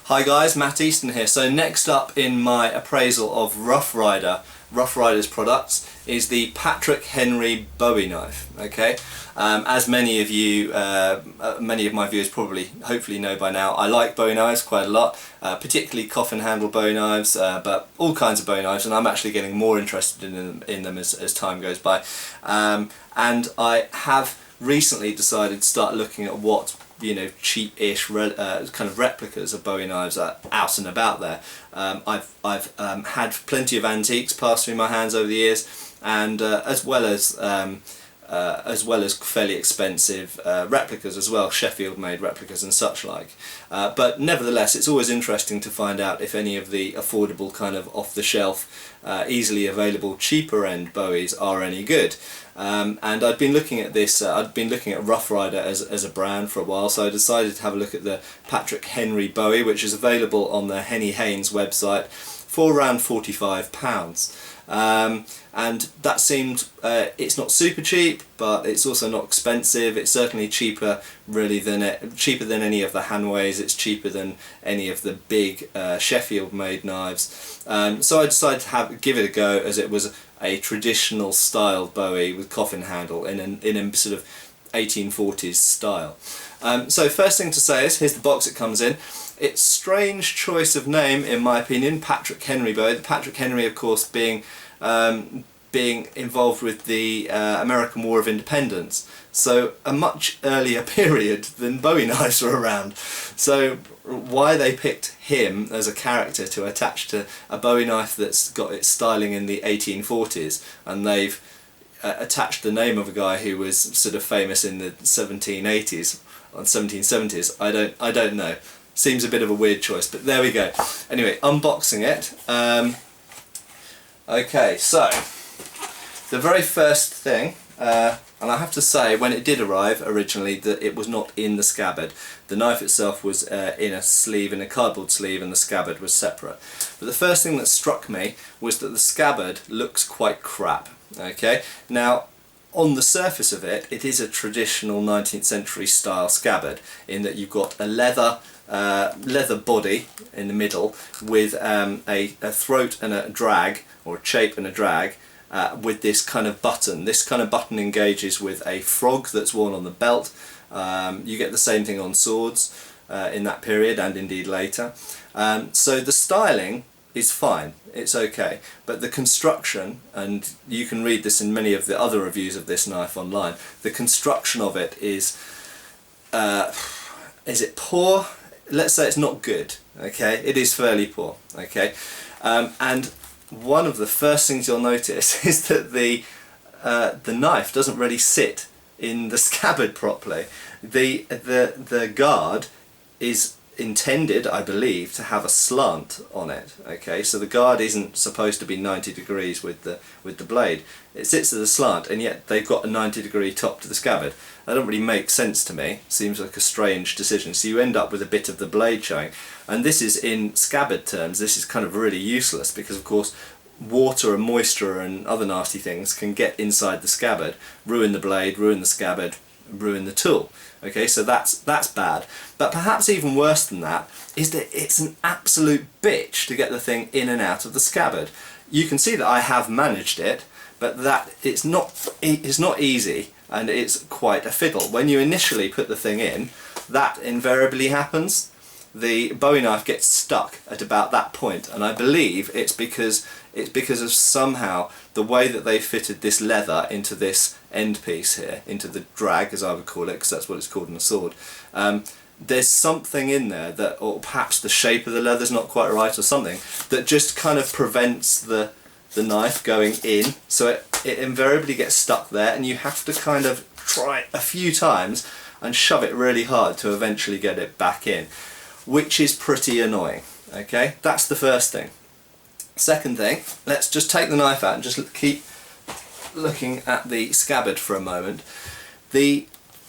Hi guys, Matt Easton here. So next up in my appraisal of Rough Rider's products is the Patrick Henry Bowie knife. Okay, as many of you, many of my viewers probably, hopefully know by now, I like Bowie knives quite a lot, particularly coffin handle Bowie knives, but all kinds of Bowie knives, and I'm actually getting more interested in them as time goes by. And I have recently decided to start looking at what cheap-ish kind of replicas of Bowie knives are out and about there. I've had plenty of antiques pass through my hands over the years, and as well as fairly expensive replicas as well, Sheffield-made replicas and such like. But nevertheless, it's always interesting to find out if any of the affordable kind of off-the-shelf, easily available, cheaper-end Bowies are any good. And I'd been looking at this. I'd been looking at Rough Rider as a brand for a while, so I decided to have a look at the Patrick Henry Bowie, which is available on the Hennie Haynes website for around £45. And that seemed, it's not super cheap, but it's also not expensive. It's certainly cheaper really than any of the Hanways. It's cheaper than any of the big Sheffield made knives. So I decided to give it a go, as it was a traditional style Bowie with coffin handle in a sort of 1840s style. So first thing to say is, here's the box it comes in. It's strange choice of name in my opinion, Patrick Henry Bowie. The Patrick Henry, of course, being involved with the American War of Independence, so a much earlier period than Bowie knives were around. So why they picked him as a character to attach to a Bowie knife that's got its styling in the 1840s, and they've attached the name of a guy who was sort of famous in the 1780s or 1770s, I don't know. Seems a bit of a weird choice, but there we go. Anyway, unboxing it. Okay, so the very first thing, and I have to say, when it did arrive originally, that it was not in the scabbard. The knife itself was in a sleeve, in a cardboard sleeve, and the scabbard was separate. But the first thing that struck me was that the scabbard looks quite crap. Okay, now on the surface of it, it is a traditional 19th century style scabbard, in that you've got a leather body in the middle with a throat and a drag, or a chape and a drag, with this kind of button. This kind of button engages with a frog that's worn on the belt. You get the same thing on swords in that period, and indeed later. So the styling is fine, it's okay, but the construction, and you can read this in many of the other reviews of this knife online, the construction of it is it poor? Let's say it's not good. Okay, it is fairly poor. Okay, and one of the first things you'll notice is that the knife doesn't really sit in the scabbard properly. The guard is intended, I believe, to have a slant on it. Okay, so the guard isn't supposed to be 90 degrees with the blade. It sits at a slant, and yet they've got a 90-degree top to the scabbard. That doesn't really make sense to me. Seems like a strange decision. So you end up with a bit of the blade showing, and this is, in scabbard terms, this is kind of really useless, because of course water and moisture and other nasty things can get inside the scabbard, ruin the blade, ruin the scabbard, ruin the tool. Okay, so that's bad. But perhaps even worse than that is that it's an absolute bitch to get the thing in and out of the scabbard. You can see that I have managed it, but that it's not easy, and it's quite a fiddle. When you initially put the thing in, that invariably happens. The Bowie knife gets stuck at about that point, and I believe it's because of somehow the way that they fitted this leather into this end piece here, into the drag, as I would call it, because that's what it's called in a sword. There's something in there that, or perhaps the shape of the leather's not quite right or something, that just kind of prevents the knife going in, so it invariably gets stuck there, and you have to kind of try a few times and shove it really hard to eventually get it back in, which is pretty annoying. Okay, that's the first thing. Second thing, let's just take the knife out and just keep looking at the scabbard for a moment.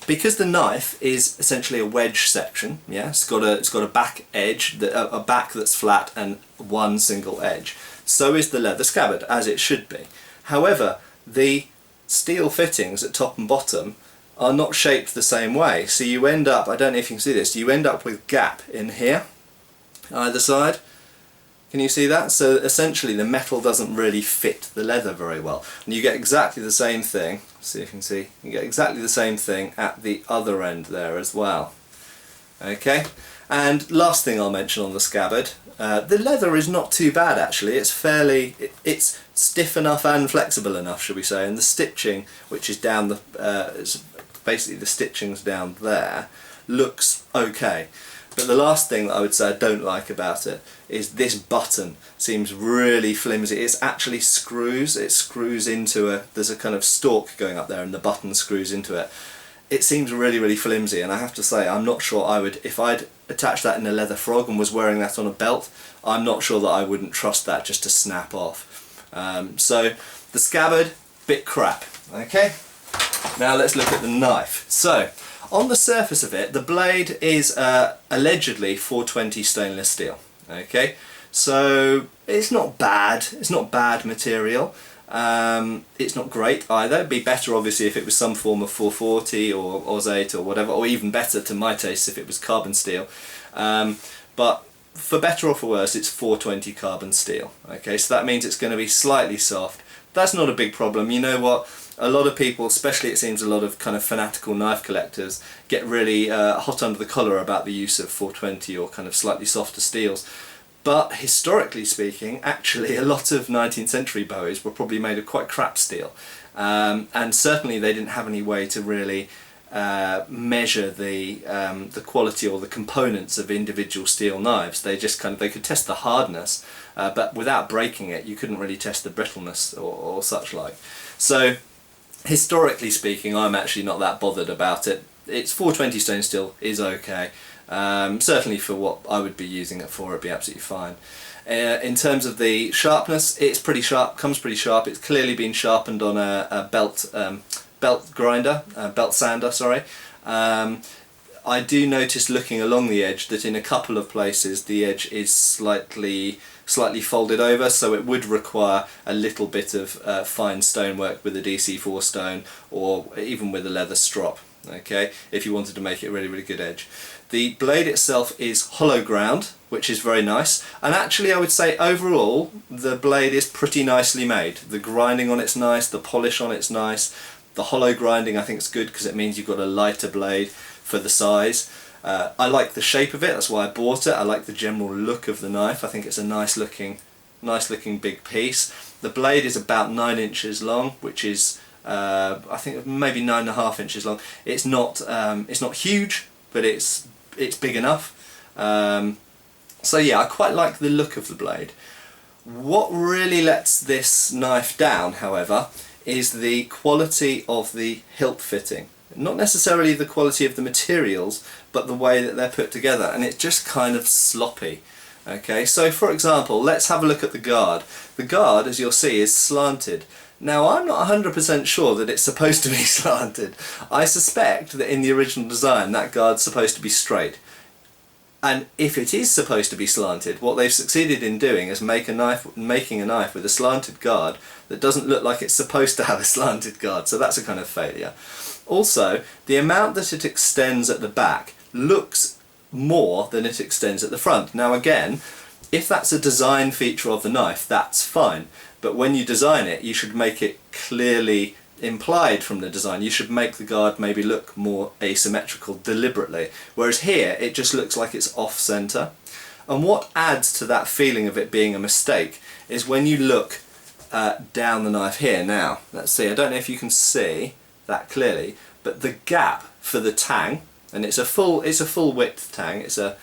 Because the knife is essentially a wedge section, yeah, it's got a back edge, a back that's flat and one single edge. So is the leather scabbard, as it should be. However, the steel fittings at top and bottom are not shaped the same way, so you end up, I don't know if you can see this, you end up with gap in here either side. Can you see that? So essentially the metal doesn't really fit the leather very well, and you get exactly the same thing. See if you can see. You get exactly the same thing at the other end there as well. Okay, and last thing I'll mention on the Scabbard, the leather is not too bad actually. It's fairly, it's stiff enough and flexible enough, should we say, and the stitching, which is down the, basically the stitching's down there, looks okay. But the last thing that I would say I don't like about it is this button seems really flimsy. It's actually screws. It screws into there's a kind of stalk going up there and the button screws into it. It seems really, really flimsy, and I have to say I'm not sure I would, if I'd attached that in a leather frog and was wearing that on a belt, I'm not sure that I wouldn't trust that just to snap off. So the Scabbard, bit crap. Okay, now let's look at the knife. So on the surface of it, the blade is allegedly 420 stainless steel. Okay, so it's not bad. It's not bad material. It's not great either. It'd be better obviously if it was some form of 440 or Oz8 or whatever, or even better to my taste if it was carbon steel. But for better or for worse, it's 420 carbon steel. Okay, so that means it's going to be slightly soft. That's not a big problem. You know what? A lot of people, especially it seems a lot of kind of fanatical knife collectors, get really hot under the collar about the use of 420 or kind of slightly softer steels. But historically speaking, actually a lot of 19th century Bowies were probably made of quite crap steel. And certainly they didn't have any way to really measure the quality or the components of individual steel knives. They just they could test the hardness, but without breaking it you couldn't really test the brittleness or such like. So historically speaking, I'm actually not that bothered about it. It's 420 stainless steel is okay. Certainly for what I would be using it for, it'd be absolutely fine. In terms of the sharpness, it's pretty sharp, comes pretty sharp. It's clearly been sharpened on a belt grinder, belt sander, sorry. I do notice looking along the edge that in a couple of places the edge is slightly folded over, so it would require a little bit of fine stonework with a DC4 stone or even with a leather strop. Okay, if you wanted to make it a really, really good edge. The blade itself is hollow ground, which is very nice, and actually I would say overall the blade is pretty nicely made. The grinding on it's nice, the polish on it's nice, the hollow grinding I think is good because it means you've got a lighter blade for the size. I like the shape of it, that's why I bought it. I like the general look of the knife. I think it's a nice looking big piece. The blade is about 9 inches long, which is I think maybe 9.5 inches long. It's not huge, but it's big enough. So yeah, I quite like the look of the blade. What really lets this knife down, however, is the quality of the hilt fitting. Not necessarily the quality of the materials, but the way that they're put together, and it's just kind of sloppy. Okay, so for example, let's have a look at the guard. The guard, as you'll see, is slanted. Now I'm not 100% sure that it's supposed to be slanted. I suspect that in the original design that guard's supposed to be straight. And if it is supposed to be slanted, what they've succeeded in doing is making a knife with a slanted guard that doesn't look like it's supposed to have a slanted guard, so that's a kind of failure. Also, the amount that it extends at the back looks more than it extends at the front. Now again, if that's a design feature of the knife, that's fine. But when you design it, you should make it clearly implied from the design. You should make the guard maybe look more asymmetrical deliberately. Whereas here, it just looks like it's off-center. And what adds to that feeling of it being a mistake is when you look down the knife here. Now, let's see, I don't know if you can see that clearly, but the gap for the tang, and it's a full width tang, it's a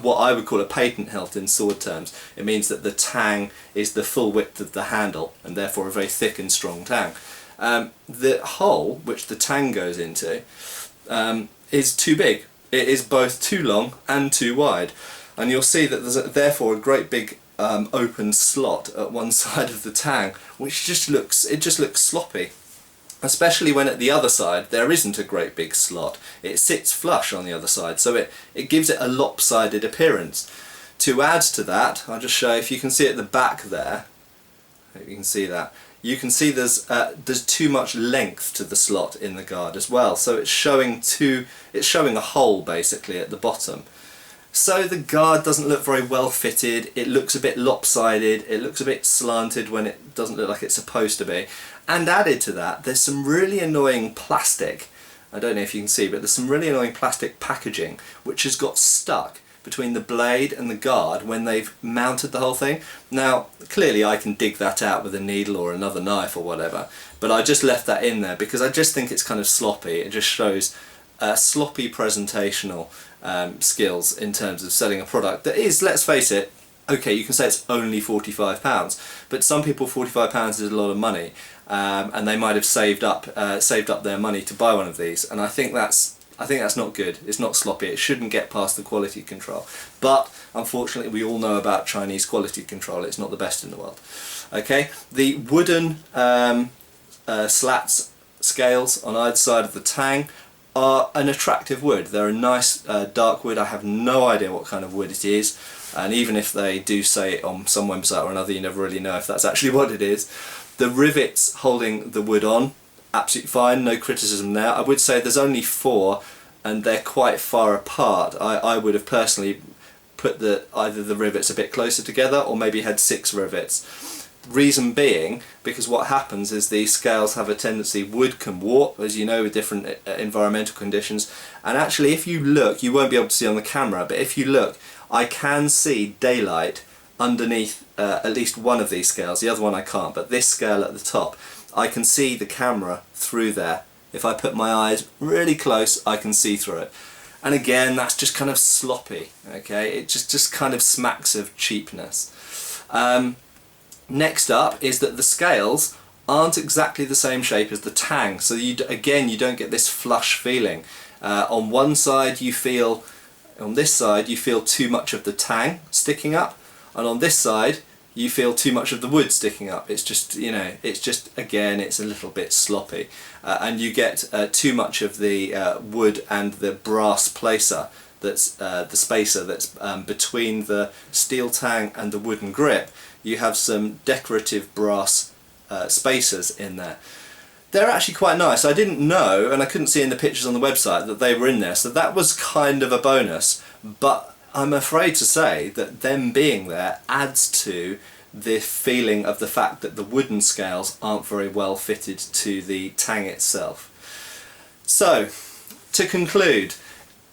what I would call a patent hilt in sword terms. It means that the tang is the full width of the handle and therefore a very thick and strong tang. The hole which the tang goes into is too big. It is both too long and too wide, and you'll see that there's therefore a great big open slot at one side of the tang, which just looks sloppy. Especially when at the other side there isn't a great big slot. It sits flush on the other side, so it gives it a lopsided appearance. To add to that, I'll just show, if you can see at the back there, if you can see that, you can see there's too much length to the slot in the guard as well, so it's showing a hole basically at the bottom. So the guard doesn't look very well fitted, it looks a bit lopsided, it looks a bit slanted when it doesn't look like it's supposed to be. And added to that, there's some really annoying plastic, I don't know if you can see, but there's some really annoying plastic packaging which has got stuck between the blade and the guard when they've mounted the whole thing. Now clearly I can dig that out with a needle or another knife or whatever, but I just left that in there because I just think it's kind of sloppy. It just shows sloppy presentational skills in terms of selling a product that is, let's face it, okay, you can say it's only £45, but some people £45 is a lot of money, and they might have saved up their money to buy one of these, and I think that's not good. It's not sloppy. It shouldn't get past the quality control. But unfortunately, we all know about Chinese quality control. It's not the best in the world. Okay, the wooden slats scales on either side of the tang are an attractive wood. They're a nice dark wood. I have no idea what kind of wood it is, and even if they do say it on some website or another, you never really know if that's actually what it is. The rivets holding the wood on, absolutely fine, no criticism there. I would say there's only 4 and they're quite far apart. I would have personally put either the rivets a bit closer together or maybe had 6 rivets. Reason being, because what happens is these scales have a tendency, wood can warp, as you know, with different environmental conditions, and actually if you look, you won't be able to see on the camera, but if you look, I can see daylight underneath at least one of these scales. The other one I can't, but this scale at the top, I can see the camera through there. If I put my eyes really close, I can see through it. And again, that's just kind of sloppy, okay? It just kind of smacks of cheapness. Next up is that the scales aren't exactly the same shape as the tang, so you don't get this flush feeling. On one side on this side you feel too much of the tang sticking up, and on this side you feel too much of the wood sticking up. It's just, you know, again, it's a little bit sloppy, and you get too much of the wood and the brass placer, that's the spacer that's between the steel tang and the wooden grip. You have some decorative brass spacers in there. They're actually quite nice. I didn't know, and I couldn't see in the pictures on the website, that they were in there, so that was kind of a bonus, but I'm afraid to say that them being there adds to the feeling of the fact that the wooden scales aren't very well fitted to the tang itself. So, to conclude,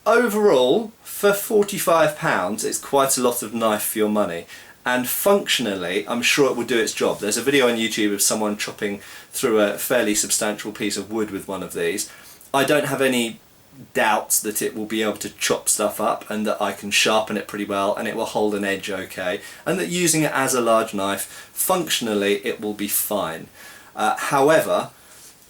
overall, for £45, it's quite a lot of knife for your money. And functionally, I'm sure it will do its job. There's a video on YouTube of someone chopping through a fairly substantial piece of wood with one of these. I don't have any doubts that it will be able to chop stuff up, and that I can sharpen it pretty well and it will hold an edge okay, and that using it as a large knife, functionally it will be fine. However,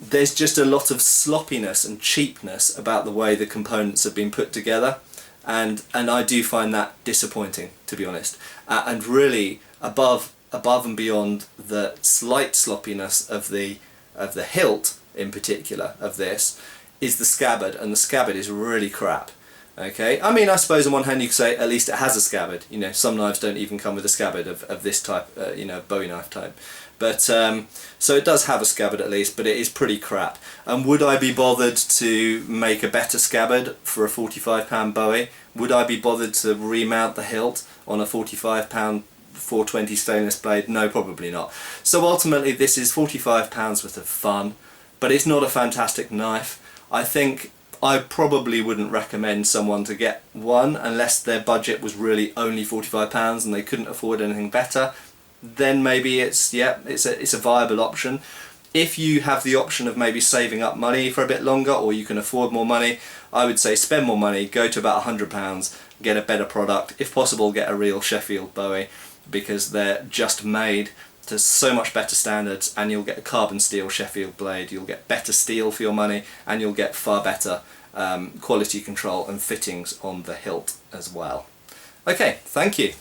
there's just a lot of sloppiness and cheapness about the way the components have been put together. And I do find that disappointing, to be honest. And really, above and beyond the slight sloppiness of the hilt, in particular, of this, is the scabbard, and the scabbard is really crap. Okay, I mean, I suppose on one hand you could say at least it has a scabbard. You know, some knives don't even come with a scabbard of this type, you know, Bowie knife type. But so it does have a scabbard at least, but it is pretty crap. And would I be bothered to make a better scabbard for a £45 Bowie? Would I be bothered to remount the hilt on a £45 420 stainless blade? No, probably not. So ultimately this is £45 worth of fun, but it's not a fantastic knife. I think I probably wouldn't recommend someone to get one unless their budget was really only £45 and they couldn't afford anything better. Then maybe it's a viable option. If you have the option of maybe saving up money for a bit longer, or you can afford more money, I would say spend more money, go to about £100, get a better product. If possible, get a real Sheffield Bowie, because they're just made to so much better standards, and you'll get a carbon steel Sheffield blade, you'll get better steel for your money, and you'll get far better quality control and fittings on the hilt as well. Okay, thank you.